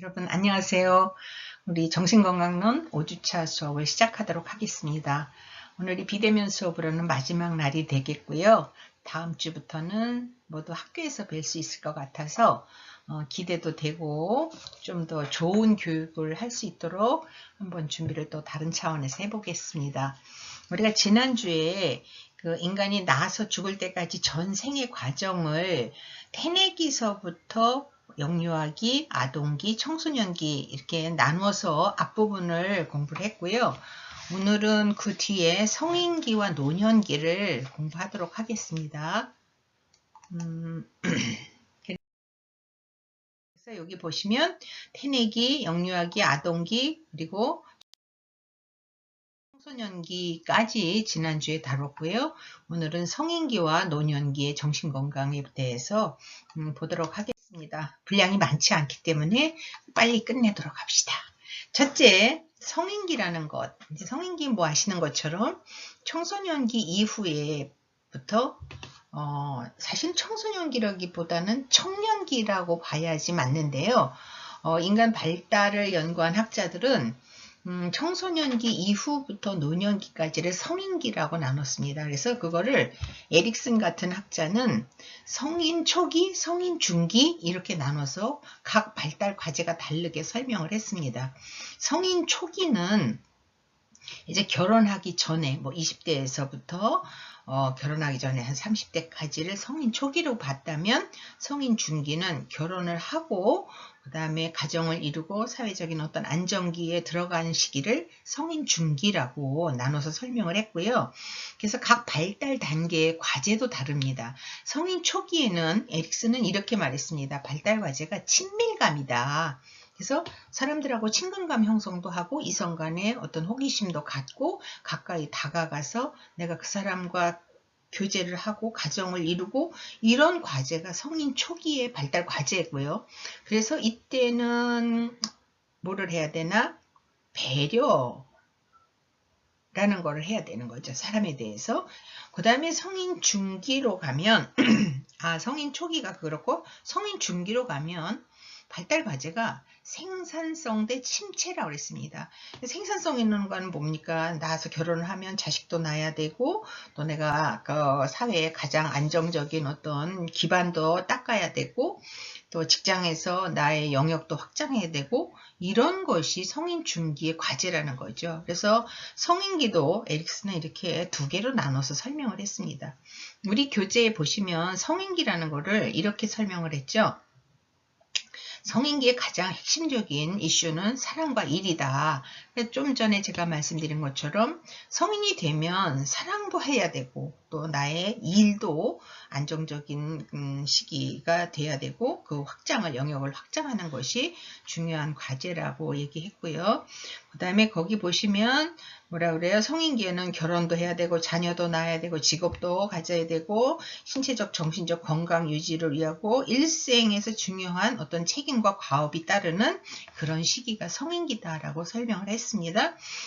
여러분 안녕하세요. 우리 정신건강론 5주차 수업을 시작하도록 하겠습니다. 오늘이 비대면 수업으로는 마지막 날이 되겠고요. 다음 주부터는 모두 학교에서 뵐 수 있을 것 같아서 기대도 되고 좀 더 좋은 교육을 할 수 있도록 한번 준비를 또 다른 차원에서 해보겠습니다. 우리가 지난주에 그 인간이 나서 죽을 때까지 전생의 과정을 태내기서부터 영유아기, 아동기, 청소년기 이렇게 나누어서 앞부분을 공부를 했고요. 오늘은 그 뒤에 성인기와 노년기를 공부하도록 하겠습니다. 그래서 여기 보시면 태내기, 영유아기, 아동기 그리고 청소년기까지 지난주에 다뤘고요. 오늘은 성인기와 노년기의 정신건강에 대해서 보도록 하겠습니다. 분량이 많지 않기 때문에 빨리 끝내도록 합시다. 첫째, 성인기라는 것. 이제 성인기 뭐 아시는 것처럼 청소년기 이후에부터 사실 청소년기라기보다는 청년기라고 봐야지 맞는데요. 인간 발달을 연구한 학자들은 청소년기 이후부터 노년기까지를 성인기라고 나눴습니다. 그래서 그거를 에릭슨 같은 학자는 성인 초기, 성인 중기 이렇게 나눠서 각 발달 과제가 다르게 설명을 했습니다. 성인 초기는 이제 결혼하기 전에 뭐 20대에서부터 결혼하기 전에 한 30대까지를 성인 초기로 봤다면 성인 중기는 결혼을 하고 그 다음에 가정을 이루고 사회적인 어떤 안정기에 들어가는 시기를 성인 중기라고 나눠서 설명을 했고요. 그래서 각 발달 단계의 과제도 다릅니다. 성인 초기에는 에릭슨은 이렇게 말했습니다. 발달 과제가 친밀감이다. 그래서 사람들하고 친근감 형성도 하고 이성 간의 어떤 호기심도 갖고 가까이 다가가서 내가 그 사람과 교제를 하고 가정을 이루고 이런 과제가 성인 초기의 발달 과제고요. 그래서 이때는 뭐를 해야 되나? 배려라는 거를 해야 되는 거죠. 사람에 대해서. 그 다음에 성인 중기로 가면 성인 초기가 그렇고 성인 중기로 가면 발달 과제가 생산성 대 침체라고 했습니다. 생산성 있는 건 뭡니까? 나와서 결혼을 하면 자식도 낳아야 되고 또 내가 그 사회에 가장 안정적인 어떤 기반도 닦아야 되고 또 직장에서 나의 영역도 확장해야 되고 이런 것이 성인 중기의 과제라는 거죠. 그래서 성인기도 에릭슨은 이렇게 두 개로 나눠서 설명을 했습니다. 우리 교재에 보시면 성인기라는 거를 이렇게 설명을 했죠. 성인기의 가장 핵심적인 이슈는 사랑과 일이다. 좀 전에 제가 말씀드린 것처럼 성인이 되면 사랑도 해야 되고 또 나의 일도 안정적인 시기가 돼야 되고 그 영역을 확장하는 것이 중요한 과제라고 얘기했고요. 그 다음에 거기 보시면 뭐라 그래요? 성인기에는 결혼도 해야 되고 자녀도 낳아야 되고 직업도 가져야 되고 신체적 정신적 건강 유지를 위하고 일생에서 중요한 어떤 책임과 과업이 따르는 그런 시기가 성인기다라고 설명을 했습니다.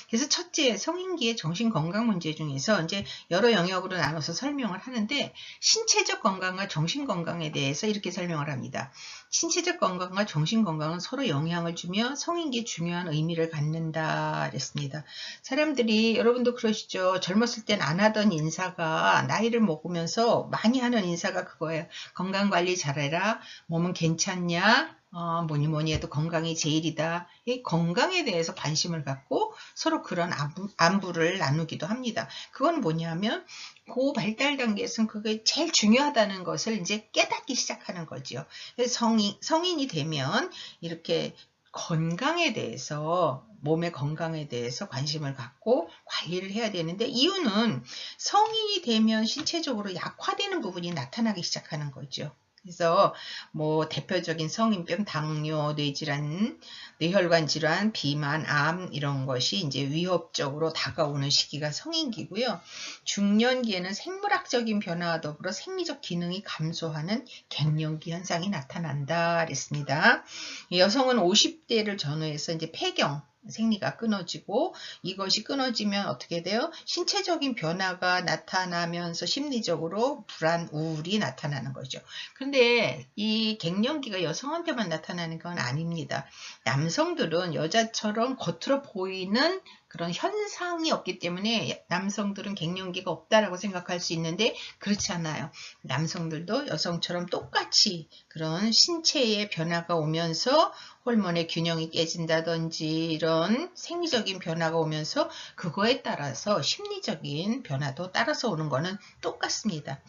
그래서 첫째 성인기의 정신건강 문제 중에서 이제 여러 영역으로 나눠서 설명을 하는데 신체적 건강과 정신건강에 대해서 이렇게 설명을 합니다. 신체적 건강과 정신건강은 서로 영향을 주며 성인기에 중요한 의미를 갖는다 그랬습니다. 사람들이 여러분도 그러시죠. 젊었을 땐 안 하던 인사가 나이를 먹으면서 많이 하는 인사가 그거예요. 건강관리 잘해라. 몸은 괜찮냐? 뭐니 해도 건강이 제일이다. 이 건강에 대해서 관심을 갖고 서로 그런 안부를 나누기도 합니다. 그건 뭐냐면 그 발달 단계에서는 그게 제일 중요하다는 것을 이제 깨닫기 시작하는 거죠. 그래서 성인이 되면 이렇게 건강에 대해서 몸의 건강에 대해서 관심을 갖고 관리를 해야 되는데 이유는 성인이 되면 신체적으로 약화되는 부분이 나타나기 시작하는 거죠. 그래서 뭐 대표적인 성인병, 당뇨, 뇌질환, 뇌혈관 질환, 비만, 암 이런 것이 이제 위협적으로 다가오는 시기가 성인기고요. 중년기에는 생물학적인 변화와 더불어 생리적 기능이 감소하는 갱년기 현상이 나타난다 그랬습니다. 여성은 50대를 전후해서 이제 폐경 생리가 끊어지고, 이것이 끊어지면 어떻게 돼요? 신체적인 변화가 나타나면서 심리적으로 불안, 우울이 나타나는 거죠. 근데 이 갱년기가 여성한테만 나타나는 건 아닙니다. 남성들은 여자처럼 겉으로 보이는 그런 현상이 없기 때문에 남성들은 갱년기가 없다라고 생각할 수 있는데 그렇지 않아요. 남성들도 여성처럼 똑같이 그런 신체의 변화가 오면서 호르몬의 균형이 깨진다든지 이런 생리적인 변화가 오면서 그거에 따라서 심리적인 변화도 따라서 오는 거는 똑같습니다.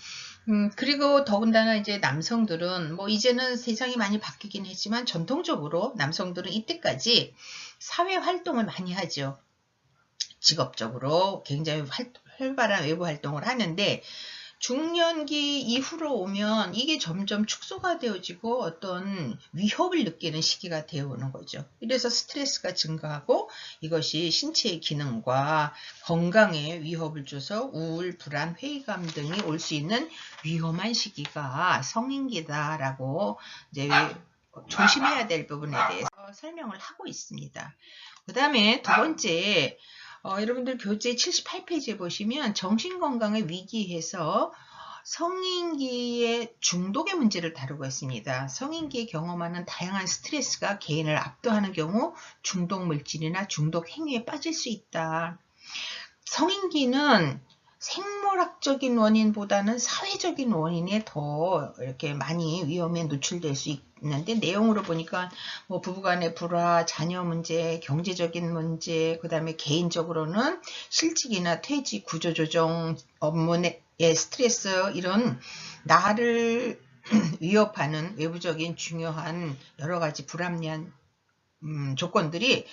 그리고 더군다나 이제 남성들은 뭐 이제는 세상이 많이 바뀌긴 했지만 전통적으로 남성들은 이때까지 사회 활동을 많이 하죠. 직업적으로 굉장히 활발한 외부 활동을 하는데 중년기 이후로 오면 이게 점점 축소가 되어지고 어떤 위협을 느끼는 시기가 되어 오는 거죠. 이래서 스트레스가 증가하고 이것이 신체의 기능과 건강에 위협을 줘서 우울, 불안, 회의감 등이 올 수 있는 위험한 시기가 성인기다라고 이제 조심해야 될 부분에 대해서 설명을 하고 있습니다. 그 다음에 두 번째, 여러분들 교재 78페이지에 보시면 정신건강의 위기에서 성인기의 중독의 문제를 다루고 있습니다. 성인기에 경험하는 다양한 스트레스가 개인을 압도하는 경우 중독 물질이나 중독 행위에 빠질 수 있다. 성인기는 생물학적인 원인보다는 사회적인 원인에 더 이렇게 많이 위험에 노출될 수 있는데 내용으로 보니까 뭐 부부간의 불화, 자녀 문제, 경제적인 문제, 그 다음에 개인적으로는 실직이나 퇴직, 구조조정, 업무의 스트레스 이런 나를 위협하는 외부적인 중요한 여러 가지 불합리한 조건들이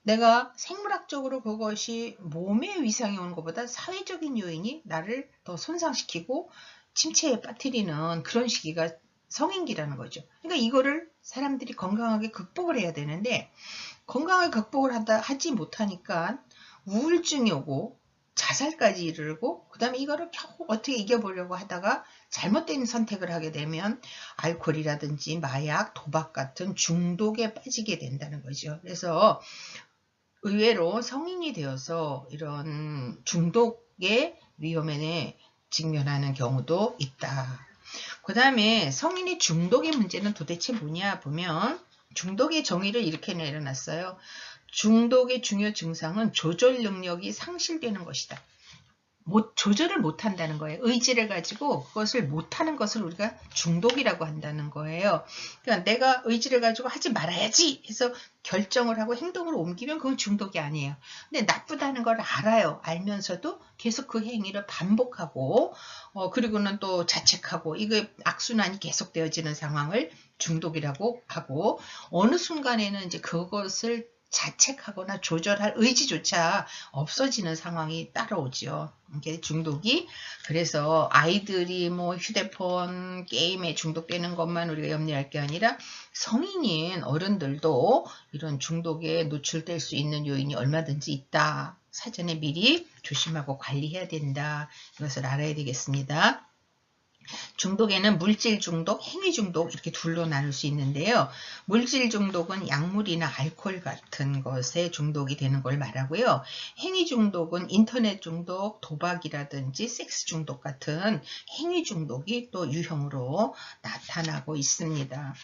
내가 생물학적으로 그것이 몸의 위상이 오는 것보다 사회적인 요인이 나를 더 손상시키고 침체에 빠뜨리는 그런 시기가 성인기라는 거죠. 그러니까 이거를 사람들이 건강하게 극복을 해야 되는데 건강하게 극복을 하지 못하니까 우울증이 오고 자살까지 이르고 그 다음에 이거를 겨우 어떻게 이겨보려고 하다가 잘못된 선택을 하게 되면 알코올이라든지 마약, 도박 같은 중독에 빠지게 된다는 거죠. 그래서 의외로 성인이 되어서 이런 중독의 위험에 직면하는 경우도 있다. 그 다음에 성인의 중독의 문제는 도대체 뭐냐 보면 중독의 정의를 이렇게 내려놨어요. 중독의 중요 증상은 조절 능력이 상실되는 것이다. 조절을 못한다는 거예요. 의지를 가지고 그것을 못하는 것을 우리가 중독이라고 한다는 거예요. 그러니까 내가 의지를 가지고 하지 말아야지 해서 결정을 하고 행동으로 옮기면 그건 중독이 아니에요. 근데 나쁘다는 걸 알아요. 알면서도 계속 그 행위를 반복하고 그리고는 또 자책하고 이게 악순환이 계속되어지는 상황을 중독이라고 하고 어느 순간에는 이제 그것을 자책하거나 조절할 의지조차 없어지는 상황이 따라오죠. 이게 중독이 그래서 아이들이 뭐 휴대폰 게임에 중독되는 것만 우리가 염려할 게 아니라 성인인 어른들도 이런 중독에 노출될 수 있는 요인이 얼마든지 있다. 사전에 미리 조심하고 관리해야 된다. 이것을 알아야 되겠습니다. 중독에는 물질 중독, 행위 중독 이렇게 둘로 나눌 수 있는데요. 물질 중독은 약물이나 알코올 같은 것에 중독이 되는 걸 말하고요. 행위 중독은 인터넷 중독, 도박이라든지 섹스 중독 같은 행위 중독이 또 유형으로 나타나고 있습니다.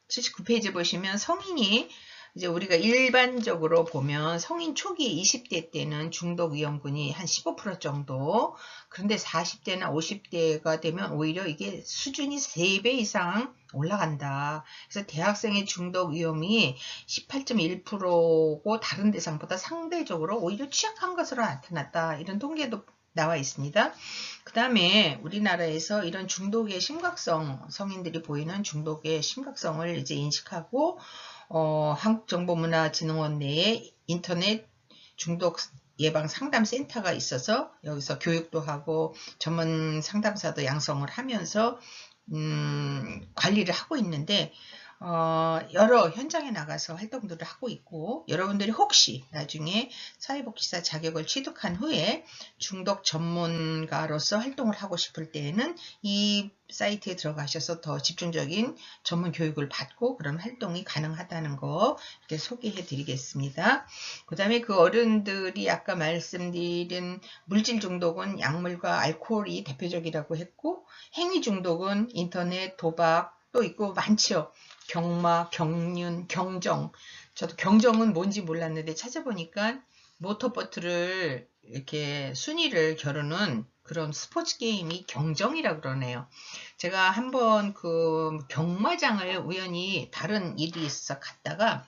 79페이지 보시면 성인이 이제 우리가 일반적으로 보면 성인 초기 20대 때는 중독 위험군이 한 15% 정도, 그런데 40대나 50대가 되면 오히려 이게 수준이 3배 이상 올라간다. 그래서 대학생의 중독 위험이 18.1%고 다른 대상보다 상대적으로 오히려 취약한 것으로 나타났다. 이런 통계도 나와 있습니다. 그 다음에 우리나라에서 이런 중독의 심각성, 성인들이 보이는 중독의 심각성을 이제 인식하고 한국정보문화진흥원 내에 인터넷 중독 예방 상담센터가 있어서 여기서 교육도 하고 전문 상담사도 양성을 하면서 관리를 하고 있는데 여러 현장에 나가서 활동들을 하고 있고, 여러분들이 혹시 나중에 사회복지사 자격을 취득한 후에 중독 전문가로서 활동을 하고 싶을 때에는 이 사이트에 들어가셔서 더 집중적인 전문 교육을 받고 그런 활동이 가능하다는 거 이렇게 소개해 드리겠습니다. 그 다음에 그 어른들이 아까 말씀드린 물질 중독은 약물과 알코올이 대표적이라고 했고, 행위 중독은 인터넷, 도박 또 있고 많죠. 경마, 경륜, 경정. 저도 경정은 뭔지 몰랐는데 찾아보니까 모터보트를 이렇게 순위를 겨루는 그런 스포츠 게임이 경정이라 그러네요. 제가 한번 그 경마장을 우연히 다른 일이 있어 갔다가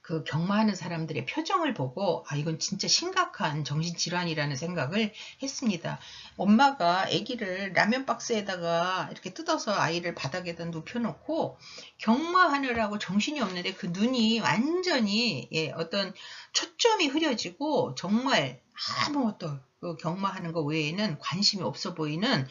그 경마하는 사람들의 표정을 보고 아 이건 진짜 심각한 정신질환이라는 생각을 했습니다. 엄마가 아기를 라면 박스에다가 이렇게 뜯어서 아이를 바닥에다 눕혀놓고 경마하느라고 정신이 없는데 그 눈이 완전히 어떤 초점이 흐려지고 정말 아무것도 그 경마하는 거 외에는 관심이 없어 보이는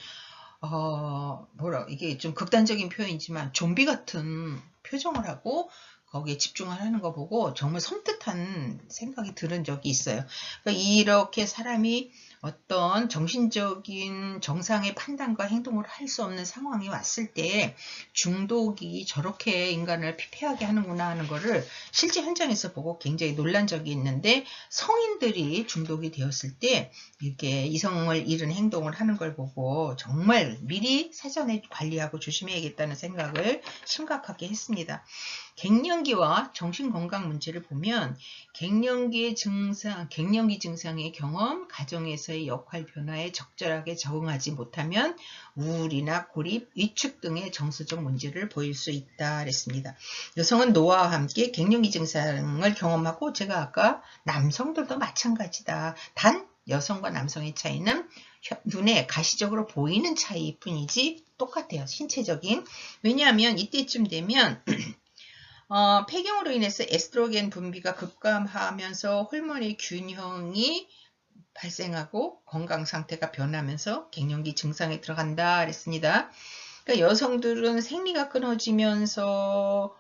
이게 좀 극단적인 표현이지만 좀비 같은 표정을 하고 거기에 집중을 하는 거 보고 정말 섬뜩한 생각이 들은 적이 있어요. 그러니까 이렇게 사람이 어떤 정신적인 정상의 판단과 행동을 할 수 없는 상황이 왔을 때 중독이 저렇게 인간을 피폐하게 하는구나 하는 거를 실제 현장에서 보고 굉장히 놀란 적이 있는데, 성인들이 중독이 되었을 때 이렇게 이성을 잃은 행동을 하는 걸 보고 정말 미리 사전에 관리하고 조심해야겠다는 생각을 심각하게 했습니다. 갱년기와 정신건강 문제를 보면 갱년기 증상의 경험, 가정에서의 역할 변화에 적절하게 적응하지 못하면 우울이나 고립, 위축 등의 정서적 문제를 보일 수 있다 그랬습니다. 여성은 노화와 함께 갱년기 증상을 경험하고, 제가 아까 남성들도 마찬가지다. 단 여성과 남성의 차이는 눈에 가시적으로 보이는 차이일 뿐이지 똑같아요. 신체적인. 왜냐하면 이때쯤 되면 폐경으로 인해서 에스트로겐 분비가 급감하면서 호르몬의 균형이 발생하고 건강 상태가 변하면서 갱년기 증상에 들어간다 그랬습니다. 그러니까 여성들은 생리가 끊어지면서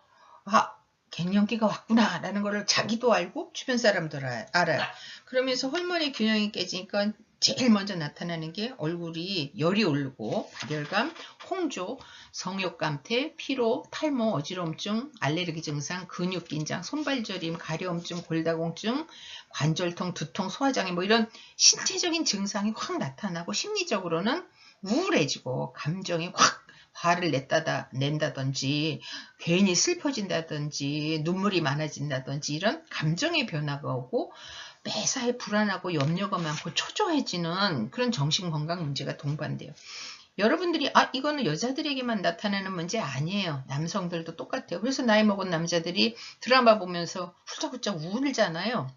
갱년기가 왔구나 라는 것을 자기도 알고 주변 사람들 알아요. 그러면서 호르몬의 균형이 깨지니까 제일 먼저 나타나는 게 얼굴이 열이 오르고 발열감, 홍조, 성욕감퇴, 피로, 탈모, 어지럼증, 알레르기 증상, 근육 긴장, 손발 저림, 가려움증, 골다공증, 관절통, 두통, 소화장애 뭐 이런 신체적인 증상이 확 나타나고, 심리적으로는 우울해지고 감정이 확 화를 낸다든지 괜히 슬퍼진다든지 눈물이 많아진다든지 이런 감정의 변화가 오고 매사에 불안하고 염려가 많고 초조해지는 그런 정신건강 문제가 동반돼요. 여러분들이 이거는 여자들에게만 나타나는 문제 아니에요. 남성들도 똑같아요. 그래서 나이 먹은 남자들이 드라마 보면서 훌쩍훌쩍 울잖아요.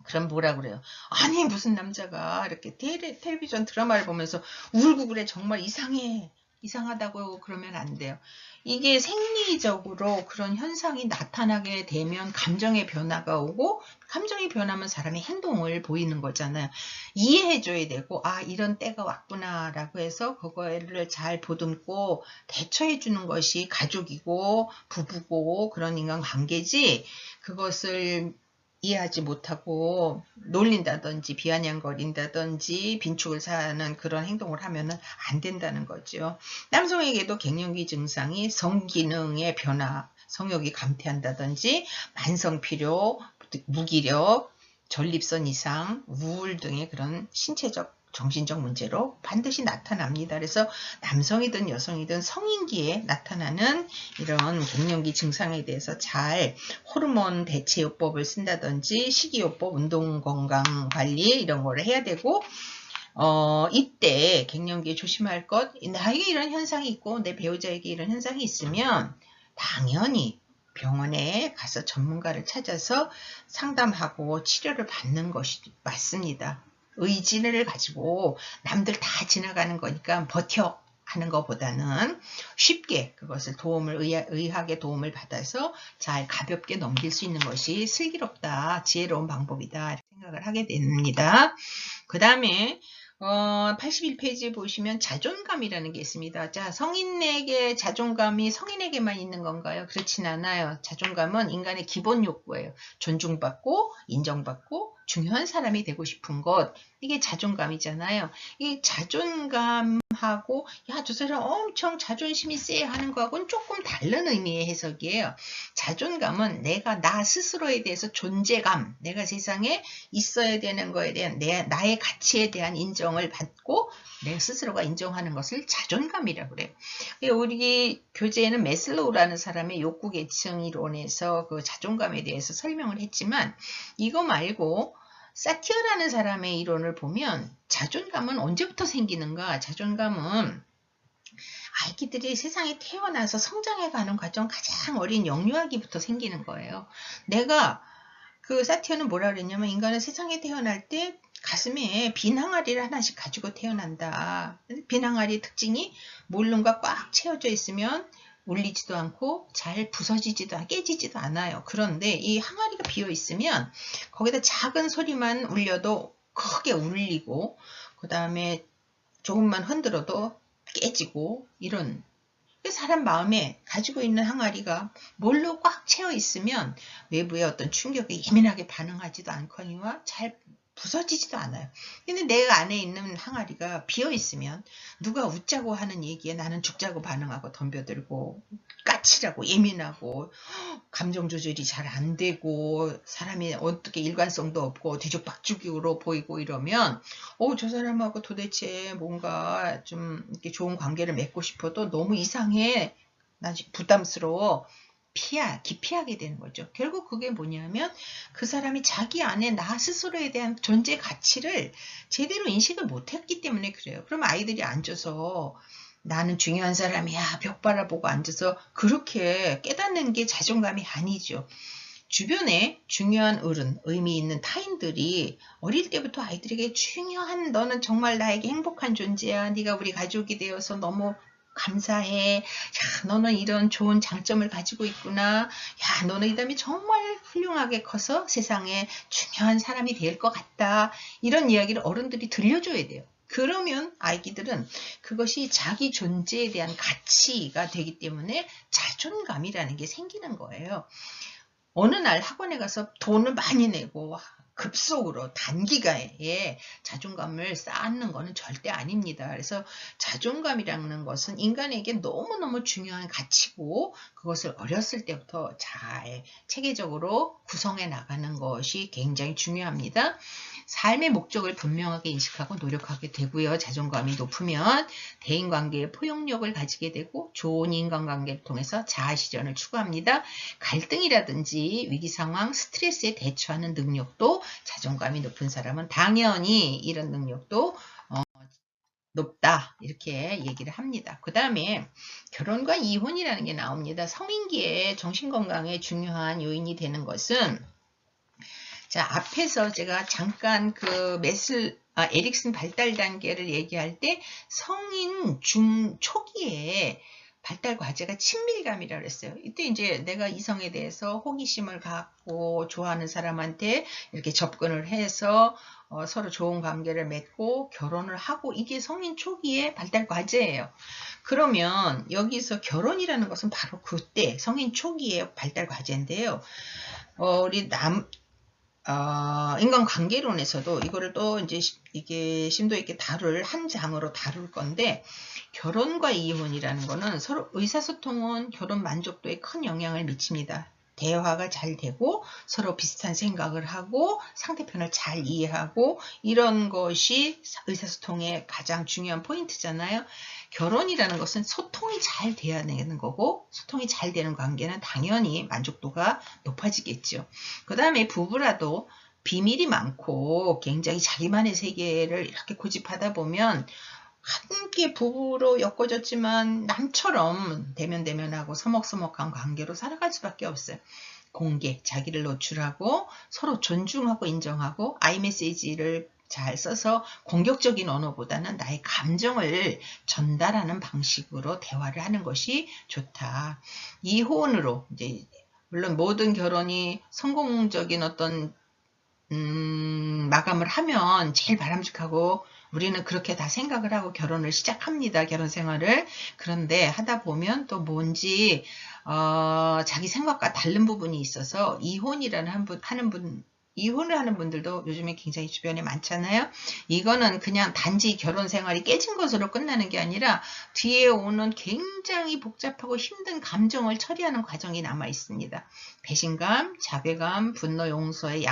그럼 뭐라 그래요? 아니 무슨 남자가 이렇게 텔레비전 드라마를 보면서 울고 그래. 정말 이상하다고 그러면 안 돼요. 이게 생리적으로 그런 현상이 나타나게 되면 감정의 변화가 오고, 감정이 변하면 사람의 행동을 보이는 거잖아요. 이해해줘야 되고 이런 때가 왔구나 라고 해서 그거를 잘 보듬고 대처해주는 것이 가족이고 부부고 그런 인간관계지, 그것을 이해하지 못하고 놀린다든지 비아냥거린다든지 빈축을 사는 그런 행동을 하면은 안 된다는 거죠. 남성에게도 갱년기 증상이 성기능의 변화, 성욕이 감퇴한다든지 만성피로, 무기력, 전립선 이상, 우울 등의 그런 신체적 정신적 문제로 반드시 나타납니다. 그래서 남성이든 여성이든 성인기에 나타나는 이런 갱년기 증상에 대해서 잘 호르몬 대체요법을 쓴다든지 식이요법, 운동건강관리 이런 거를 해야 되고, 이때 갱년기에 조심할 것, 나에게 이런 현상이 있고 내 배우자에게 이런 현상이 있으면 당연히 병원에 가서 전문가를 찾아서 상담하고 치료를 받는 것이 맞습니다. 의지를 가지고 남들 다 지나가는 거니까 버텨 하는 것보다는 쉽게 그것을 의학의 도움을 받아서 잘 가볍게 넘길 수 있는 것이 슬기롭다, 지혜로운 방법이다 이렇게 생각을 하게 됩니다. 그 다음에 81페이지 보시면 자존감이라는 게 있습니다. 자, 성인에게 자존감이 성인에게만 있는 건가요? 그렇진 않아요. 자존감은 인간의 기본 욕구예요. 존중받고 인정받고 중요한 사람이 되고 싶은 것. 이게 자존감이잖아요. 이 자존감하고 야, 저 사람 엄청 자존심이 세 하는 거하고는 조금 다른 의미의 해석이에요. 자존감은 내가 나 스스로에 대해서 존재감, 내가 세상에 있어야 되는 거에 대한 나의 가치에 대한 인정을 받고 내 스스로가 인정하는 것을 자존감이라고 그래요. 우리 교재에는 메슬로우라는 사람의 욕구 계층 이론에서 그 자존감에 대해서 설명을 했지만 이거 말고 사티어라는 사람의 이론을 보면 자존감은 언제부터 생기는가? 자존감은 아기들이 세상에 태어나서 성장해가는 과정 가장 어린 영유아기부터 생기는 거예요. 내가 그 사티어는 뭐라 그랬냐면 인간은 세상에 태어날 때 가슴에 빈 항아리를 하나씩 가지고 태어난다. 빈 항아리 특징이 몰름과 꽉 채워져 있으면 울리지도 않고 잘 부서지지도 깨지지도 않아요. 그런데 이 항아리가 비어 있으면 거기다 작은 소리만 울려도 크게 울리고 그 다음에 조금만 흔들어도 깨지고 이런 사람 마음에 가지고 있는 항아리가 뭘로 꽉 채워 있으면 외부의 어떤 충격에 예민하게 반응하지도 않거니와 잘 부서지지도 않아요. 근데 내 안에 있는 항아리가 비어 있으면 누가 웃자고 하는 얘기에 나는 죽자고 반응하고 덤벼들고 까칠하고 예민하고 감정 조절이 잘 안 되고 사람이 어떻게 일관성도 없고 뒤죽박죽으로 보이고 이러면 저 사람하고 도대체 뭔가 좀 이렇게 좋은 관계를 맺고 싶어도 너무 이상해. 나 부담스러워. 기피하게 되는 거죠. 결국 그게 뭐냐면 그 사람이 자기 안에 나 스스로에 대한 존재 가치를 제대로 인식을 못했기 때문에 그래요. 그럼 아이들이 앉아서 나는 중요한 사람이야 벽 바라보고 앉아서 그렇게 깨닫는 게 자존감이 아니죠. 주변에 중요한 어른, 의미 있는 타인들이 어릴 때부터 아이들에게 중요한 너는 정말 나에게 행복한 존재야. 네가 우리 가족이 되어서 너무 감사해. 야, 너는 이런 좋은 장점을 가지고 있구나. 야, 너는 이 다음에 정말 훌륭하게 커서 세상에 중요한 사람이 될 것 같다. 이런 이야기를 어른들이 들려줘야 돼요. 그러면 아이들은 그것이 자기 존재에 대한 가치가 되기 때문에 자존감이라는 게 생기는 거예요. 어느 날 학원에 가서 돈을 많이 내고 급속으로 단기간에 자존감을 쌓는 것은 절대 아닙니다. 그래서 자존감이라는 것은 인간에게 너무너무 중요한 가치고 그것을 어렸을 때부터 잘 체계적으로 구성해 나가는 것이 굉장히 중요합니다. 삶의 목적을 분명하게 인식하고 노력하게 되고요. 자존감이 높으면 대인관계의 포용력을 가지게 되고 좋은 인간관계를 통해서 자아실현을 추구합니다. 갈등이라든지 위기상황, 스트레스에 대처하는 능력도 자존감이 높은 사람은 당연히 이런 능력도 높다 이렇게 얘기를 합니다. 그 다음에 결혼과 이혼이라는 게 나옵니다. 성인기에 정신건강에 중요한 요인이 되는 것은 자, 앞에서 제가 잠깐 그 에릭슨 발달 단계를 얘기할 때 성인 초기에 발달 과제가 친밀감이라고 그랬어요. 이때 이제 내가 이성에 대해서 호기심을 갖고 좋아하는 사람한테 이렇게 접근을 해서 서로 좋은 관계를 맺고 결혼을 하고 이게 성인 초기의 발달 과제예요. 그러면 여기서 결혼이라는 것은 바로 그때 성인 초기의 발달 과제인데요. 우리 인간관계론에서도 이거를 또 이제 이게 심도 있게 한 장으로 다룰 건데 결혼과 이혼이라는 거는 서로 의사소통은 결혼 만족도에 큰 영향을 미칩니다. 대화가 잘 되고 서로 비슷한 생각을 하고 상대편을 잘 이해하고 이런 것이 의사소통의 가장 중요한 포인트잖아요. 결혼이라는 것은 소통이 잘 돼야 되는 거고 소통이 잘 되는 관계는 당연히 만족도가 높아지겠죠. 그 다음에 부부라도 비밀이 많고 굉장히 자기만의 세계를 이렇게 고집하다 보면 함께 부부로 엮어졌지만 남처럼 대면대면하고 서먹서먹한 관계로 살아갈 수밖에 없어요. 공개, 자기를 노출하고 서로 존중하고 인정하고 아이메시지를 잘 써서 공격적인 언어보다는 나의 감정을 전달하는 방식으로 대화를 하는 것이 좋다. 이혼으로 이제 물론 모든 결혼이 성공적인 어떤 마감을 하면 제일 바람직하고 우리는 그렇게 다 생각을 하고 결혼을 시작합니다. 결혼 생활을. 그런데 하다 보면 또 뭔지 자기 생각과 다른 부분이 있어서 이혼을 하는 분들도 요즘에 굉장히 주변에 많잖아요. 이거는 그냥 단지 결혼 생활이 깨진 것으로 끝나는 게 아니라 뒤에 오는 굉장히 복잡하고 힘든 감정을 처리하는 과정이 남아 있습니다. 배신감, 자괴감, 분노, 용서의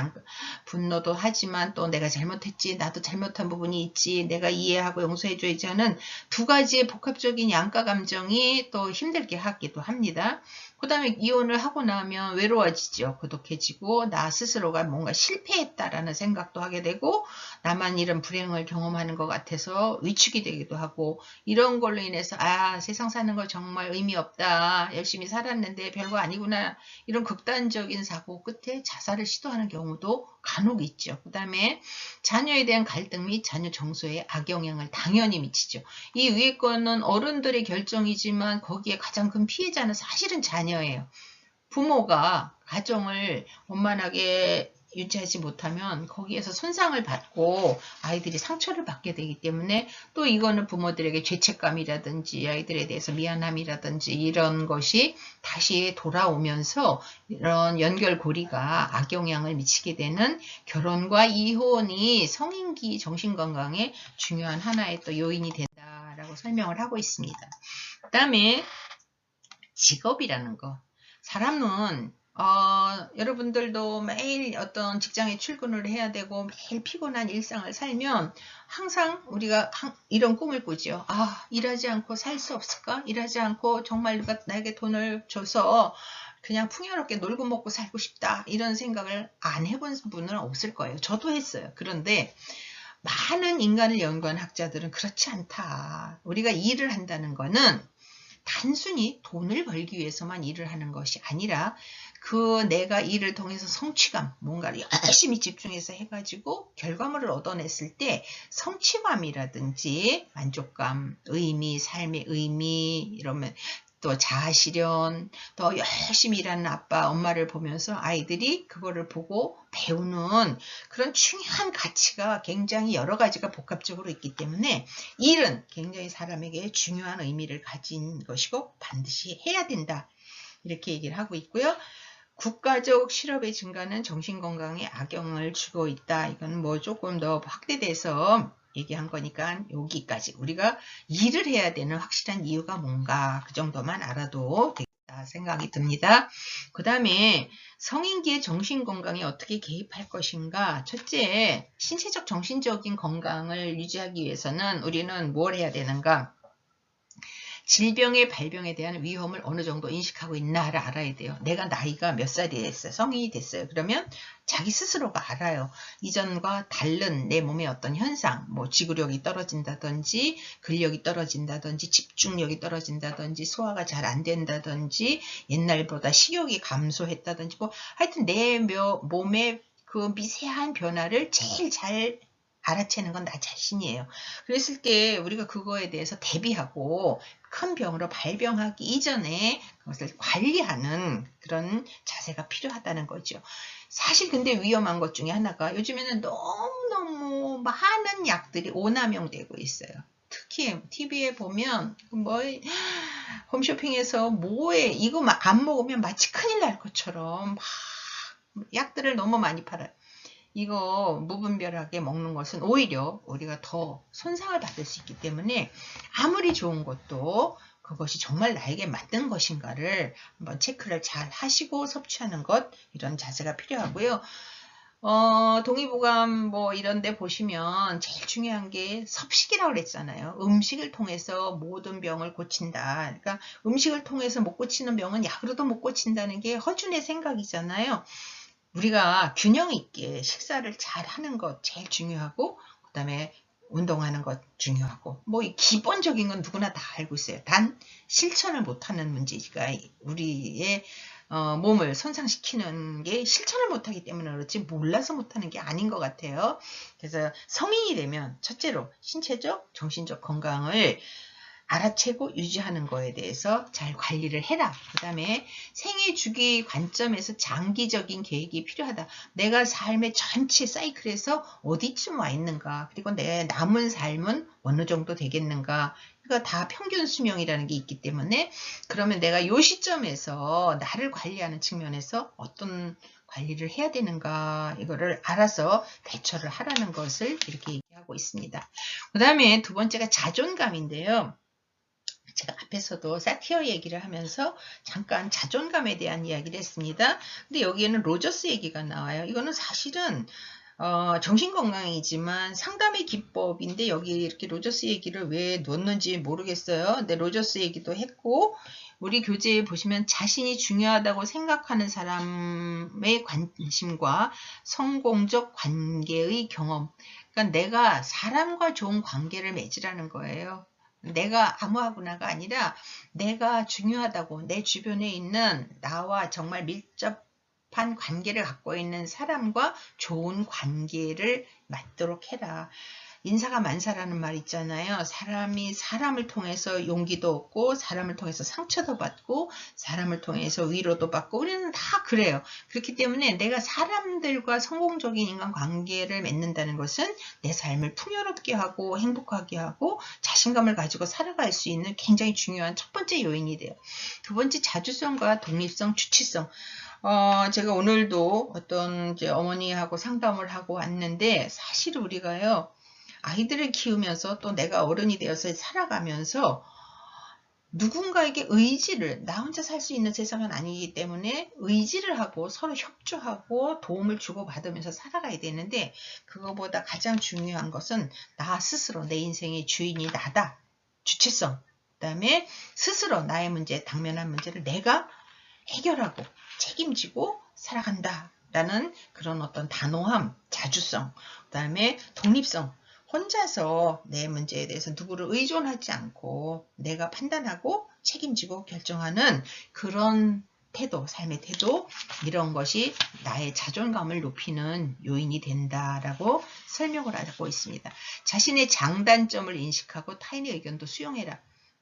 분노도 하지만 또 내가 잘못했지, 나도 잘못한 부분이 있지, 내가 이해하고 용서해줘야지 하는 두 가지의 복합적인 양가 감정이 또 힘들게 하기도 합니다. 그 다음에 이혼을 하고 나면 외로워지죠. 고독해지고 나 스스로가 뭔가 실패했다라는 생각도 하게 되고 나만 이런 불행을 경험하는 것 같아서 위축이 되기도 하고 이런 걸로 인해서 세상 사는 거 정말 의미 없다. 열심히 살았는데 별거 아니구나. 이런 극단적인 사고 끝에 자살을 시도하는 경우도 간혹 있죠. 그 다음에 자녀에 대한 갈등 및 자녀 정서에 악영향을 당연히 미치죠. 이 위에 거는 어른들의 결정이지만 거기에 가장 큰 피해자는 사실은 자녀예요. 부모가 가정을 원만하게 유지하지 못하면 거기에서 손상을 받고 아이들이 상처를 받게 되기 때문에 또 이거는 부모들에게 죄책감이라든지 아이들에 대해서 미안함이라든지 이런 것이 다시 돌아오면서 이런 연결고리가 악영향을 미치게 되는 결혼과 이혼이 성인기 정신건강에 중요한 하나의 또 요인이 된다라고 설명을 하고 있습니다. 그 다음에 직업이라는 거. 사람은 여러분들도 매일 어떤 직장에 출근을 해야 되고 매일 피곤한 일상을 살면 항상 우리가 이런 꿈을 꾸죠. 일하지 않고 살 수 없을까? 일하지 않고 정말 누가 나에게 돈을 줘서 그냥 풍요롭게 놀고 먹고 살고 싶다. 이런 생각을 안 해본 분은 없을 거예요. 저도 했어요. 그런데 많은 인간을 연구한 학자들은 그렇지 않다. 우리가 일을 한다는 거는 단순히 돈을 벌기 위해서만 일을 하는 것이 아니라 내가 일을 통해서 성취감, 뭔가를 열심히 집중해서 해가지고 결과물을 얻어냈을 때 성취감이라든지 만족감, 의미, 삶의 의미 이러면 또 자아실현, 더 열심히 일하는 아빠, 엄마를 보면서 아이들이 그거를 보고 배우는 그런 중요한 가치가 굉장히 여러 가지가 복합적으로 있기 때문에 일은 굉장히 사람에게 중요한 의미를 가진 것이고 반드시 해야 된다. 이렇게 얘기를 하고 있고요. 국가적 실업의 증가는 정신건강에 악영향을 주고 있다. 이건 뭐 조금 더 확대돼서 얘기한 거니까 여기까지. 우리가 일을 해야 되는 확실한 이유가 뭔가 그 정도만 알아도 되겠다 생각이 듭니다. 그 다음에 성인기의 정신건강에 어떻게 개입할 것인가. 첫째, 신체적 정신적인 건강을 유지하기 위해서는 우리는 뭘 해야 되는가. 질병의 발병에 대한 위험을 어느 정도 인식하고 있나를 알아야 돼요. 내가 나이가 몇 살이 됐어요. 성인이 됐어요. 그러면 자기 스스로가 알아요. 이전과 다른 내 몸의 어떤 현상, 뭐 지구력이 떨어진다든지 근력이 떨어진다든지 집중력이 떨어진다든지 소화가 잘 안 된다든지 옛날보다 식욕이 감소했다든지 뭐 하여튼 내 몸의 그 미세한 변화를 제일 잘 알아채는 건 나 자신이에요. 그랬을 때 우리가 그거에 대해서 대비하고 큰 병으로 발병하기 이전에 그것을 관리하는 그런 자세가 필요하다는 거죠. 사실 근데 위험한 것 중에 하나가 요즘에는 너무너무 많은 약들이 오남용되고 있어요. 특히 TV에 보면 홈쇼핑에서 이거 막 안 먹으면 마치 큰일 날 것처럼 막 약들을 너무 많이 팔아요. 이거 무분별하게 먹는 것은 오히려 우리가 더 손상을 받을 수 있기 때문에 아무리 좋은 것도 그것이 정말 나에게 맞는 것인가를 한번 체크를 잘 하시고 섭취하는 것, 이런 자세가 필요하고요. 동의보감 뭐 이런 데 보시면 제일 중요한 게 섭식이라고 그랬잖아요. 음식을 통해서 모든 병을 고친다. 그러니까 음식을 통해서 못 고치는 병은 약으로도 못 고친다는 게 허준의 생각이잖아요. 우리가 균형 있게 식사를 잘 하는 것 제일 중요하고 그 다음에 운동하는 것 중요하고 뭐 기본적인 건 누구나 다 알고 있어요. 단 실천을 못하는 문제가 우리의 몸을 손상시키는 게 실천을 못하기 때문에 그렇지 몰라서 못하는 게 아닌 것 같아요. 그래서 성인이 되면 첫째로 신체적, 정신적 건강을 알아채고 유지하는 거에 대해서 잘 관리를 해라. 그 다음에 생애 주기 관점에서 장기적인 계획이 필요하다. 내가 삶의 전체 사이클에서 어디쯤 와 있는가, 그리고 내 남은 삶은 어느 정도 되겠는가. 그러니까 다 평균 수명이라는 게 있기 때문에, 그러면 내가 이 시점에서 나를 관리하는 측면에서 어떤 관리를 해야 되는가, 이거를 알아서 대처를 하라는 것을 이렇게 얘기하고 있습니다. 그 다음에 두 번째가 자존감인데요. 제가 앞에서도 사티어 얘기를 하면서 잠깐 자존감에 대한 이야기를 했습니다. 근데 여기에는 로저스 얘기가 나와요. 이거는 사실은 정신건강이지만 상담의 기법인데, 여기 이렇게 로저스 얘기를 왜 넣었는지 모르겠어요. 근데 로저스 얘기도 했고, 우리 교재에 보시면 자신이 중요하다고 생각하는 사람의 관심과 성공적 관계의 경험. 그러니까 내가 사람과 좋은 관계를 맺으라는 거예요. 내가 아무하고나가 아니라 내가 중요하다고, 내 주변에 있는 나와 정말 밀접한 관계를 갖고 있는 사람과 좋은 관계를 맺도록 해라. 인사가 만사라는 말 있잖아요. 사람이 사람을 통해서 용기도 얻고, 사람을 통해서 상처도 받고, 사람을 통해서 위로도 받고, 우리는 다 그래요. 그렇기 때문에 내가 사람들과 성공적인 인간관계를 맺는다는 것은 내 삶을 풍요롭게 하고 행복하게 하고 자신감을 가지고 살아갈 수 있는 굉장히 중요한 첫 번째 요인이 돼요. 두 번째, 자주성과 독립성, 주치성. 제가 오늘도 어떤 이제 어머니하고 상담을 하고 왔는데, 사실 우리가요, 아이들을 키우면서 또 내가 어른이 되어서 살아가면서 누군가에게 의지를, 나 혼자 살 수 있는 세상은 아니기 때문에 의지를 하고 서로 협조하고 도움을 주고받으면서 살아가야 되는데, 그거보다 가장 중요한 것은 나 스스로, 내 인생의 주인이 나다. 주체성. 그 다음에 스스로 나의 문제, 당면한 문제를 내가 해결하고 책임지고 살아간다 라는 그런 어떤 단호함, 자주성, 그 다음에 독립성. 혼자서 내 문제에 대해서 누구를 의존하지 않고 내가 판단하고 책임지고 결정하는 그런 태도, 삶의 태도, 이런 것이 나의 자존감을 높이는 요인이 된다라고 설명을 하고 있습니다. 자신의 장단점을 인식하고 타인의 의견도 수용해라.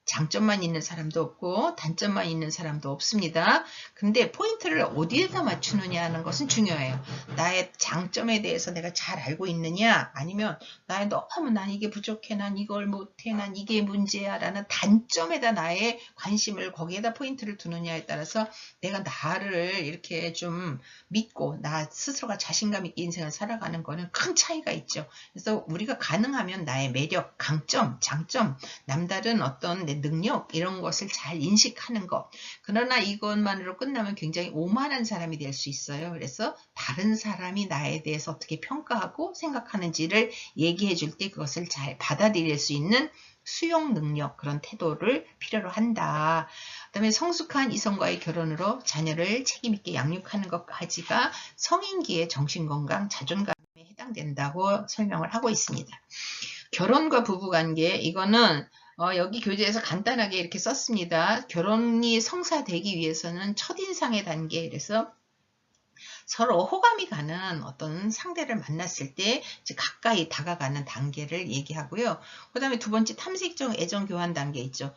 장점만 있는 사람도 없고 단점만 있는 사람도 없습니다. 근데 포인트를 어디에다 맞추느냐 하는 것은 중요해요. 나의 장점에 대해서 내가 잘 알고 있느냐, 아니면 나의 너무 난 이게 부족해, 난 이걸 못해, 난 이게 문제야 라는 단점에다 나의 관심을 거기에다 포인트를 두느냐에 따라서 내가 나를 이렇게 좀 믿고 나 스스로가 자신감 있게 인생을 살아가는 거는 큰 차이가 있죠. 그래서 우리가 가능하면 나의 매력, 강점, 장점, 남다른 어떤 내 능력, 이런 것을 잘 인식하는 것. 그러나 이것만으로 끝나면 굉장히 오만한 사람이 될 수 있어요. 그래서 다른 사람이 나에 대해서 어떻게 평가하고 생각하는지를 얘기해 줄 때 그것을 잘 받아들일 수 있는 수용 능력, 그런 태도를 필요로 한다. 그 다음에 성숙한 이성과의 결혼으로 자녀를 책임있게 양육하는 것까지가 성인기의 정신건강, 자존감에 해당된다고 설명을 하고 있습니다. 결혼과 부부관계, 이거는 여기 교재에서 간단하게 이렇게 썼습니다. 결혼이 성사되기 위해서는 첫인상의 단계, 그래서 서로 호감이 가는 어떤 상대를 만났을 때 이제 가까이 다가가는 단계를 얘기하고요. 그 다음에 두 번째, 탐색적 애정 교환 단계 있죠.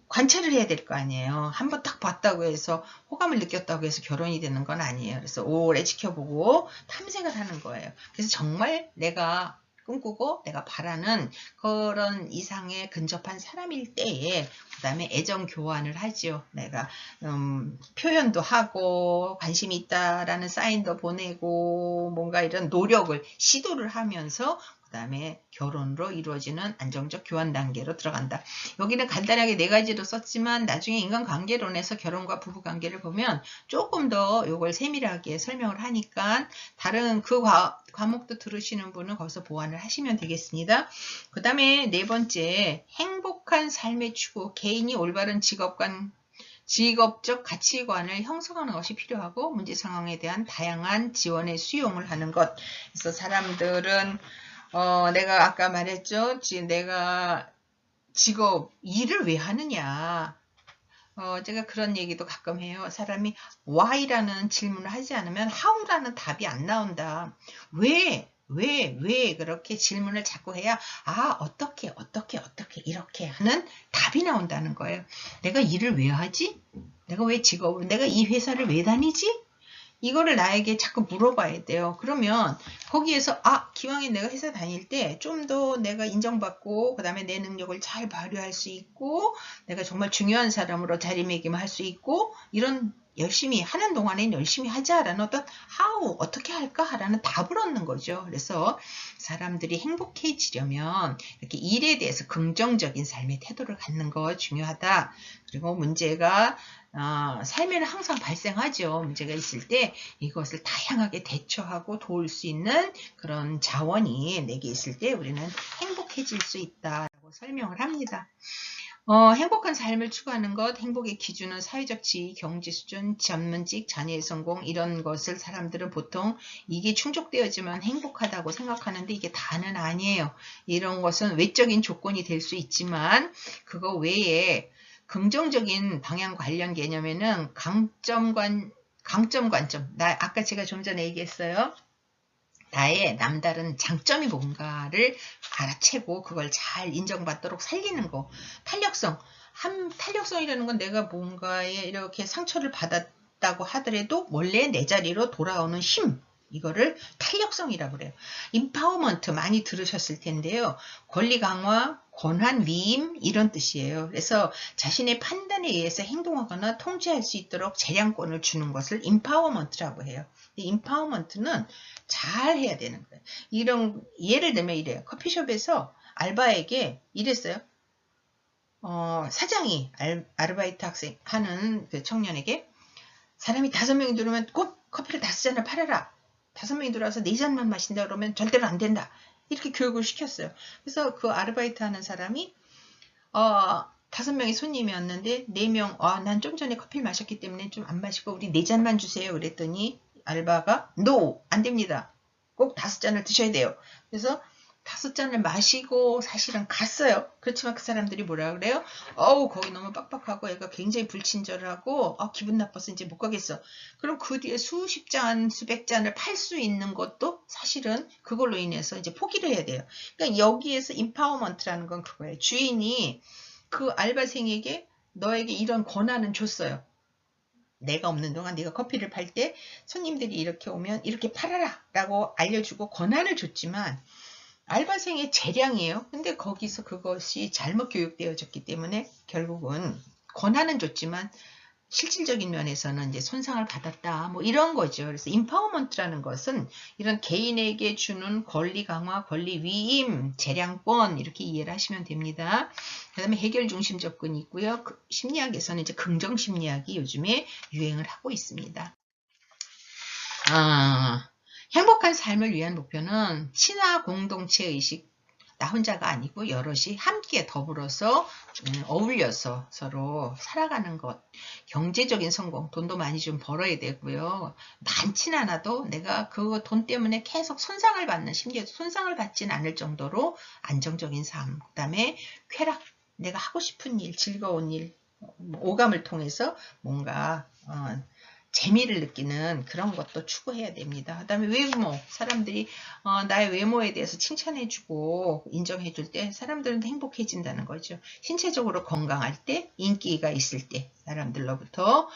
관찰을 해야 될 거 아니에요. 한번 딱 봤다고 해서 호감을 느꼈다고 해서 결혼이 되는 건 아니에요. 그래서 오래 지켜보고 탐색을 하는 거예요. 그래서 정말 내가 꿈꾸고 내가 바라는 그런 이상에 근접한 사람일 때에 그 다음에 애정 교환을 하죠. 내가 표현도 하고 관심이 있다라는 사인도 보내고 뭔가 이런 노력을 시도를 하면서 그 다음에 결혼으로 이루어지는 안정적 교환 단계로 들어간다. 여기는 간단하게 네 가지로 썼지만 나중에 인간관계론에서 결혼과 부부관계를 보면 조금 더 이걸 세밀하게 설명을 하니까 다른 그 과목도 들으시는 분은 거기서 보완을 하시면 되겠습니다. 그 다음에 네 번째, 행복한 삶의 추구, 개인이 올바른 직업적 가치관을 형성하는 것이 필요하고 문제 상황에 대한 다양한 지원의 수용을 하는 것. 그래서 사람들은 내가 아까 말했죠. 내가 일을 왜 하느냐. 제가 그런 얘기도 가끔 해요. 사람이 why라는 질문을 하지 않으면 how라는 답이 안 나온다. 왜 왜 그렇게 질문을 자꾸 해야 어떻게 이렇게 하는 답이 나온다는 거예요. 내가 일을 왜 하지? 내가 이 회사를 왜 다니지? 이거를 나에게 자꾸 물어봐야 돼요. 그러면 거기에서 기왕에 내가 회사 다닐 때 좀 더 내가 인정받고 그 다음에 내 능력을 잘 발휘할 수 있고 내가 정말 중요한 사람으로 자리매김할 수 있고 이런 열심히 하는 동안엔 열심히 하자라는 어떤 어떻게 할까라는 답을 얻는 거죠. 그래서 사람들이 행복해지려면 이렇게 일에 대해서 긍정적인 삶의 태도를 갖는 거 중요하다. 그리고 문제가 삶에는 항상 발생하죠. 문제가 있을 때 이것을 다양하게 대처하고 도울 수 있는 그런 자원이 내게 있을 때 우리는 행복해질 수 있다라고 설명을 합니다. 행복한 삶을 추구하는 것, 행복의 기준은 사회적 지위, 경제 수준, 전문직, 자녀의 성공 이런 것을 사람들은 보통 이게 충족되어지면 행복하다고 생각하는데 이게 다는 아니에요. 이런 것은 외적인 조건이 될 수 있지만 그거 외에 긍정적인 방향 관련 개념에는 강점, 관점. 아까 제가 좀 전에 얘기했어요. 나의 남다른 장점이 뭔가를 알아채고 그걸 잘 인정받도록 살리는 거. 탄력성이라는 건 내가 뭔가에 이렇게 상처를 받았다고 하더라도 원래 내 자리로 돌아오는 힘. 이거를 탄력성이라고 그래요. 임파워먼트 많이 들으셨을 텐데요. 권리 강화, 권한 위임 이런 뜻이에요. 그래서 자신의 판단에 의해서 행동하거나 통제할 수 있도록 재량권을 주는 것을 임파워먼트라고 해요. 임파워먼트는 잘 해야 되는 거예요. 예를 들면 이래요. 커피숍에서 알바에게 이랬어요. 사장이 아르바이트 학생 하는 그 청년에게 사람이 5명이 들어오면 꼭 커피를 5잔을 팔아라. 5명이 들어와서 4잔만 마신다 그러면 절대로 안 된다. 이렇게 교육을 시켰어요. 그래서 그 아르바이트 하는 사람이 5명의 손님이 왔는데 4명 난 좀 전에 커피를 마셨기 때문에 좀 안 마시고 우리 4잔만 주세요. 그랬더니 알바가 No! 안 됩니다. 꼭 5잔을 드셔야 돼요. 그래서 5잔을 마시고 사실은 갔어요. 그렇지만 그 사람들이 뭐라 그래요? 거기 너무 빡빡하고 애가 굉장히 불친절하고 기분 나빠서 이제 못 가겠어. 그럼 그 뒤에 수십 잔, 수백 잔을 팔 수 있는 것도 사실은 그걸로 인해서 이제 포기를 해야 돼요. 그러니까 여기에서 임파워먼트라는 건 그거예요. 주인이 그 알바생에게 너에게 이런 권한은 줬어요. 내가 없는 동안 네가 커피를 팔 때 손님들이 이렇게 오면 이렇게 팔아라 라고 알려주고 권한을 줬지만 알바생의 재량이에요. 근데 거기서 그것이 잘못 교육되어졌기 때문에 결국은 권한은 줬지만 실질적인 면에서는 이제 손상을 받았다. 뭐 이런 거죠. 그래서 임파워먼트라는 것은 이런 개인에게 주는 권리 강화, 권리 위임, 재량권 이렇게 이해를 하시면 됩니다. 그 다음에 해결 중심 접근이 있고요. 심리학에서는 이제 긍정 심리학이 요즘에 유행을 하고 있습니다. 행복한 삶을 위한 목표는 친화 공동체 의식, 나 혼자가 아니고 여럿이 함께 더불어서 어울려서 서로 살아가는 것, 경제적인 성공, 돈도 많이 좀 벌어야 되고요. 많진 않아도 내가 그 돈 때문에 계속 손상을 받는, 심지어 손상을 받지는 않을 정도로 안정적인 삶, 그 다음에 쾌락, 내가 하고 싶은 일, 즐거운 일, 오감을 통해서 뭔가 재미를 느끼는 그런 것도 추구해야 됩니다. 그 다음에 외모, 사람들이 나의 외모에 대해서 칭찬해주고 인정해줄 때 사람들은 행복해진다는 거죠. 신체적으로 건강할 때, 인기가 있을 때 사람들로부터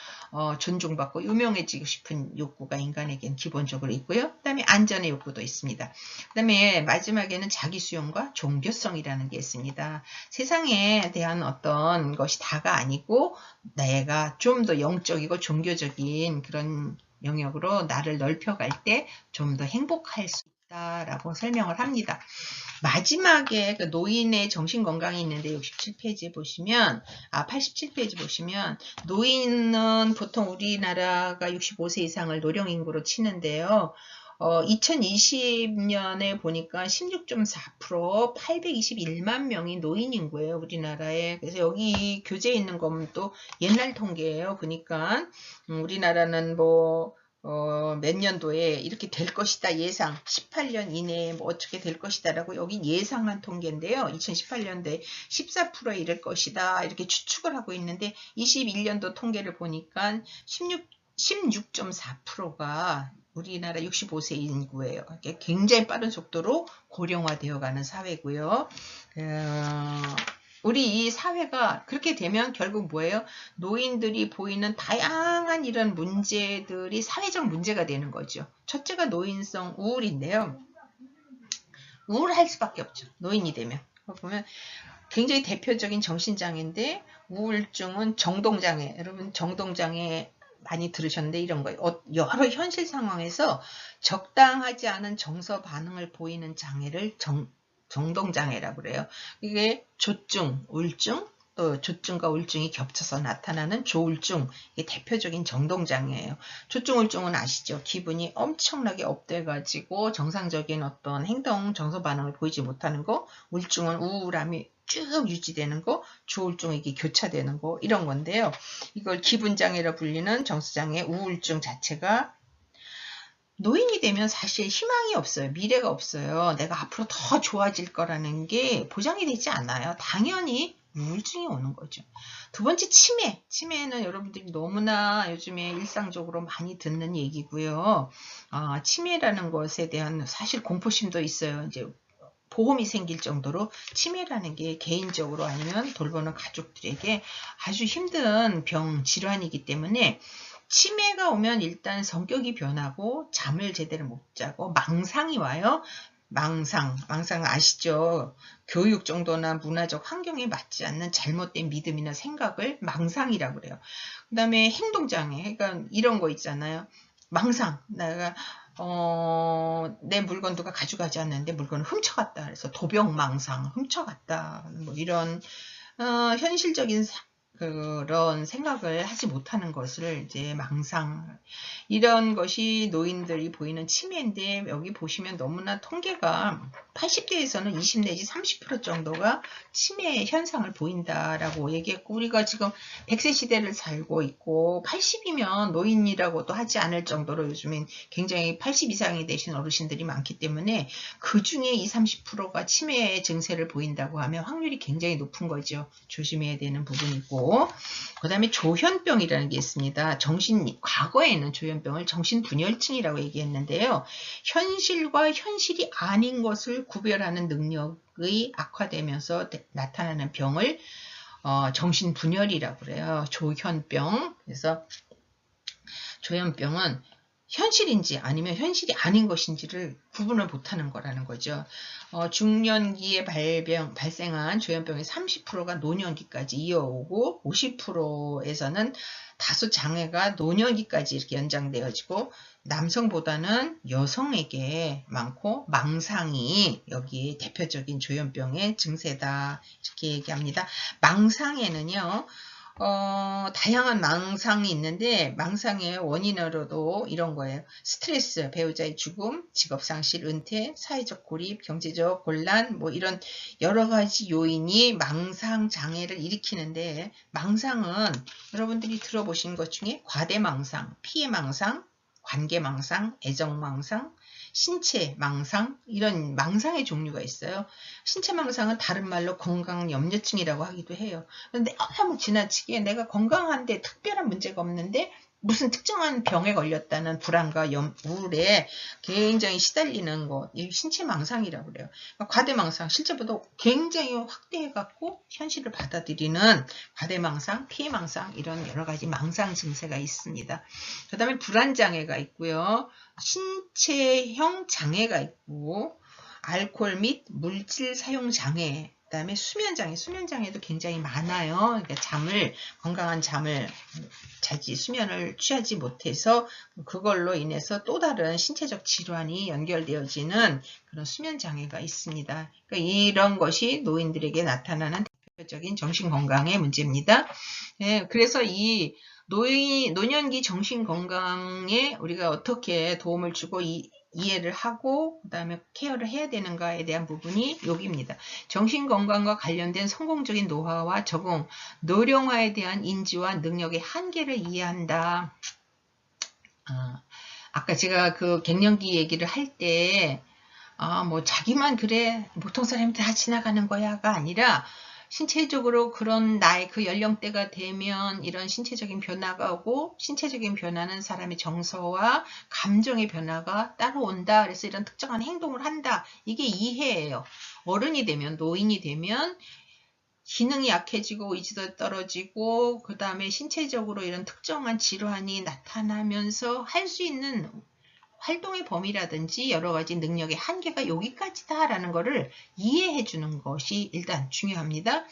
존중받고 유명해지고 싶은 욕구가 인간에겐 기본적으로 있고요. 그 다음에 안전의 욕구도 있습니다. 그 다음에 마지막에는 자기수용과 종교성이라는 게 있습니다. 세상에 대한 어떤 것이 다가 아니고 내가 좀 더 영적이고 종교적인 그런 영역으로 나를 넓혀갈 때 좀 더 행복할 수 있다라고 설명을 합니다. 마지막에 그 노인의 정신건강이 있는데 67페이지에 보시면 87페이지 보시면 노인은 보통 우리나라가 65세 이상을 노령인구로 치는데요. 2020년에 보니까 16.4% 821만 명이 노인 인구예요. 우리나라에. 그래서 여기 교재에 있는 건 또 옛날 통계예요. 그러니까 우리나라는 몇 년도에 이렇게 될 것이다 예상 18년 이내에 뭐 어떻게 될 것이다 라고 여기 예상한 통계인데요. 2018년도에 14%에 이를 것이다 이렇게 추측을 하고 있는데 21년도 통계를 보니까 16.4%가 우리나라 65세 인구예요. 굉장히 빠른 속도로 고령화되어 가는 사회고요. 우리 이 사회가 그렇게 되면 결국 뭐예요? 노인들이 보이는 다양한 이런 문제들이 사회적 문제가 되는 거죠. 첫째가 노인성 우울인데요. 우울할 수밖에 없죠. 노인이 되면. 보면 굉장히 대표적인 정신장애인데 우울증은 정동장애. 여러분 정동장애 많이 들으셨는데 이런 거예요. 여러 현실 상황에서 적당하지 않은 정서 반응을 보이는 장애를 정동장애라고 그래요. 이게 조증, 우울증, 또 조증과 우울증이 겹쳐서 나타나는 조울증, 이게 대표적인 정동장애예요. 조증, 우울증은 아시죠? 기분이 엄청나게 업돼가지고 정상적인 어떤 행동, 정서 반응을 보이지 못하는 거, 우울증은 우울함이 쭉 유지되는 거, 조울증 이게 교차되는 거 이런 건데요. 이걸 기분장애라 불리는 정서장애, 우울증 자체가 노인이 되면 사실 희망이 없어요. 미래가 없어요. 내가 앞으로 더 좋아질 거라는 게 보장이 되지 않아요. 당연히 우울증이 오는 거죠. 두 번째 치매. 치매는 여러분들이 너무나 요즘에 일상적으로 많이 듣는 얘기고요. 치매라는 것에 대한 사실 공포심도 있어요. 이제 보험이 생길 정도로 치매라는 게 개인적으로 아니면 돌보는 가족들에게 아주 힘든 병, 질환이기 때문에 치매가 오면 일단 성격이 변하고 잠을 제대로 못 자고 망상이 와요. 망상 아시죠? 교육 정도나 문화적 환경에 맞지 않는 잘못된 믿음이나 생각을 망상이라고 그래요. 그 다음에 행동장애, 그러니까 이런 거 있잖아요. 망상, 내가 내 물건 누가 가져가지 않는데 물건을 훔쳐갔다. 그래서 도병망상, 훔쳐갔다. 뭐 이런 현실적인 그런 생각을 하지 못하는 것을 이제 망상, 이런 것이 노인들이 보이는 치매인데 여기 보시면 너무나 통계가 80대에서는 20 내지 30% 정도가 치매 현상을 보인다라고 얘기했고, 우리가 지금 100세 시대를 살고 있고 80이면 노인이라고도 하지 않을 정도로 요즘엔 굉장히 80 이상이 되신 어르신들이 많기 때문에 그 중에 20, 30%가 치매 증세를 보인다고 하면 확률이 굉장히 높은 거죠. 조심해야 되는 부분이고, 그 다음에 조현병이라는 게 있습니다. 과거에는 조현병을 정신분열증이라고 얘기했는데요. 현실과 현실이 아닌 것을 구별하는 능력이 악화되면서 나타나는 병을 정신분열이라고 그래요. 조현병. 그래서 조현병은 현실인지 아니면 현실이 아닌 것인지를 구분을 못하는 거라는 거죠. 중년기에 발생한 조현병의 30%가 노년기까지 이어오고 50%에서는 다소 장애가 노년기까지 이렇게 연장되어지고, 남성보다는 여성에게 많고 망상이 여기 대표적인 조현병의 증세다 이렇게 얘기합니다. 망상에는요 다양한 망상이 있는데 망상의 원인으로도 이런 거예요. 스트레스, 배우자의 죽음, 직업 상실, 은퇴, 사회적 고립, 경제적 곤란, 뭐 이런 여러 가지 요인이 망상 장애를 일으키는데, 망상은 여러분들이 들어보신 것 중에 과대망상, 피해망상, 관계망상, 애정망상, 신체망상, 이런 망상의 종류가 있어요. 신체망상은 다른 말로 건강염려증이라고 하기도 해요. 그런데 너무 지나치게 내가 건강한데 특별한 문제가 없는데 무슨 특정한 병에 걸렸다는 불안과 우울에 굉장히 시달리는 것, 이 신체망상이라고 그래요. 과대망상, 실제보다 굉장히 확대해갖고 현실을 받아들이는 과대망상, 피해망상, 이런 여러 가지 망상 증세가 있습니다. 그 다음에 불안장애가 있고요. 신체형 장애가 있고, 알코올 및 물질 사용 장애, 그 다음에 수면장애, 수면장애도 굉장히 많아요. 그러니까 건강한 잠을 수면을 취하지 못해서 그걸로 인해서 또 다른 신체적 질환이 연결되어지는 그런 수면장애가 있습니다. 그러니까 이런 것이 노인들에게 나타나는 대표적인 정신건강의 문제입니다. 네, 그래서 이 노년기 정신건강에 우리가 어떻게 도움을 주고 이해를 하고 그 다음에 케어를 해야 되는가에 대한 부분이 여기입니다. 정신건강과 관련된 성공적인 노하우와 적응, 노령화에 대한 인지와 능력의 한계를 이해한다. 아까 제가 그 갱년기 얘기를 할 때 뭐 자기만 그래, 보통 사람이 다 지나가는 거야가 아니라 신체적으로 그런 나의 그 연령대가 되면 이런 신체적인 변화가 오고, 신체적인 변화는 사람의 정서와 감정의 변화가 따라온다. 그래서 이런 특정한 행동을 한다. 이게 이해예요. 어른이 되면, 노인이 되면 기능이 약해지고 의지도 떨어지고, 그 다음에 신체적으로 이런 특정한 질환이 나타나면서 할 수 있는 활동의 범위라든지 여러 가지 능력의 한계가 여기까지다라는 것을 이해해 주는 것이 일단 중요합니다.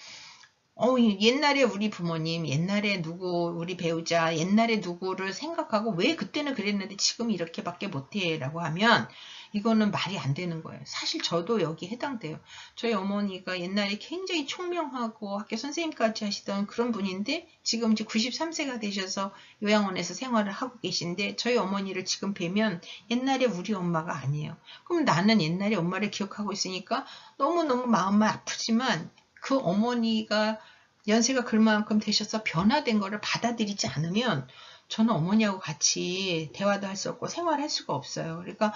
옛날에 우리 부모님, 옛날에 누구, 우리 배우자, 옛날에 누구를 생각하고 왜 그때는 그랬는데 지금 이렇게밖에 못해 라고 하면 이거는 말이 안 되는 거예요. 사실 저도 여기 해당돼요. 저희 어머니가 옛날에 굉장히 총명하고 학교 선생님까지 하시던 그런 분인데 지금 이제 93세가 되셔서 요양원에서 생활을 하고 계신데 저희 어머니를 지금 뵈면 옛날에 우리 엄마가 아니에요. 그럼 나는 옛날에 엄마를 기억하고 있으니까 너무너무 마음만 아프지만 그 어머니가 연세가 그만큼 되셔서 변화된 거를 받아들이지 않으면 저는 어머니하고 같이 대화도 할 수 없고 생활할 수가 없어요. 그러니까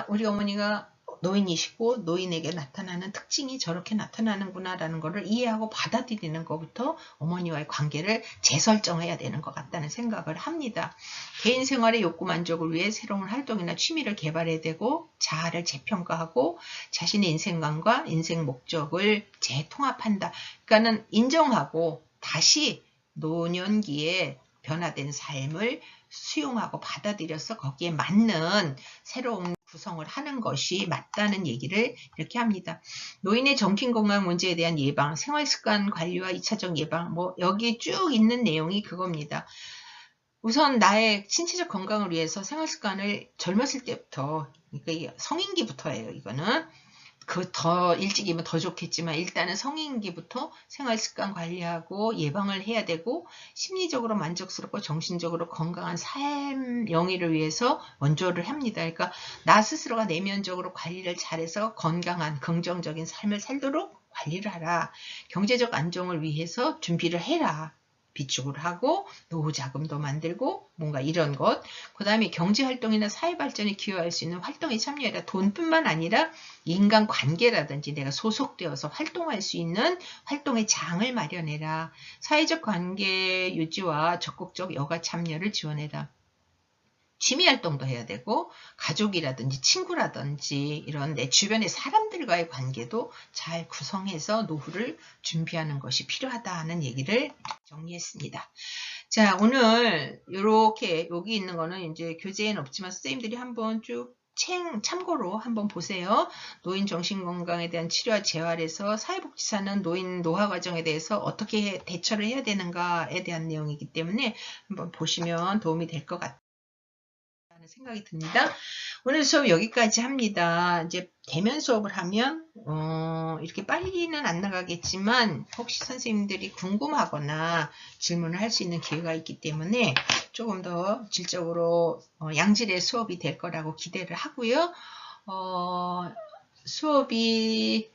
우리 어머니가 노인이시고 노인에게 나타나는 특징이 저렇게 나타나는구나 라는 것을 이해하고 받아들이는 것부터 어머니와의 관계를 재설정해야 되는 것 같다는 생각을 합니다. 개인 생활의 욕구 만족을 위해 새로운 활동이나 취미를 개발해야 되고 자아를 재평가하고 자신의 인생관과 인생 목적을 재통합한다. 그러니까는 인정하고 다시 노년기에 변화된 삶을 수용하고 받아들여서 거기에 맞는 새로운 구성을 하는 것이 맞다는 얘기를 이렇게 합니다. 노인의 정신건강 문제에 대한 예방, 생활습관 관리와 2차적 예방, 여기 쭉 있는 내용이 그겁니다. 우선 나의 신체적 건강을 위해서 생활습관을 젊었을 때부터, 그러니까 성인기부터예요. 이거는 더 일찍이면 더 좋겠지만 일단은 성인기부터 생활습관 관리하고 예방을 해야 되고 심리적으로 만족스럽고 정신적으로 건강한 삶 영위를 위해서 원조를 합니다. 그러니까 나 스스로가 내면적으로 관리를 잘해서 건강한 긍정적인 삶을 살도록 관리를 하라. 경제적 안정을 위해서 준비를 해라. 비축을 하고 노후 자금도 만들고 뭔가 이런 것. 그 다음에 경제활동이나 사회발전에 기여할 수 있는 활동에 참여해라. 돈뿐만 아니라 인간관계라든지 내가 소속되어서 활동할 수 있는 활동의 장을 마련해라. 사회적 관계 유지와 적극적 여가 참여를 지원해라. 취미활동도 해야 되고 가족이라든지 친구라든지 이런 내 주변의 사람들과의 관계도 잘 구성해서 노후를 준비하는 것이 필요하다는 얘기를 정리했습니다. 자, 오늘 이렇게 여기 있는 거는 이제 교재에는 없지만 선생님들이 한번 쭉 참고로 한번 보세요. 노인 정신건강에 대한 치료와 재활에서 사회복지사는 노인 노화 과정에 대해서 어떻게 대처를 해야 되는가에 대한 내용이기 때문에 한번 보시면 도움이 될 것 같아요. 생각이 듭니다. 오늘 수업 여기까지 합니다. 이제 대면 수업을 하면 이렇게 빨리는 안 나가겠지만 혹시 선생님들이 궁금하거나 질문을 할 수 있는 기회가 있기 때문에 조금 더 질적으로 양질의 수업이 될 거라고 기대를 하고요. 수업이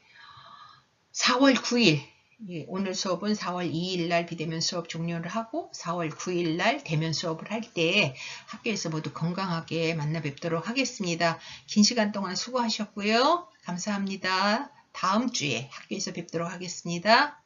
4월 9일 오늘 수업은 4월 2일 날 비대면 수업 종료를 하고 4월 9일 날 대면 수업을 할 때 학교에서 모두 건강하게 만나 뵙도록 하겠습니다. 긴 시간 동안 수고하셨고요. 감사합니다. 다음 주에 학교에서 뵙도록 하겠습니다.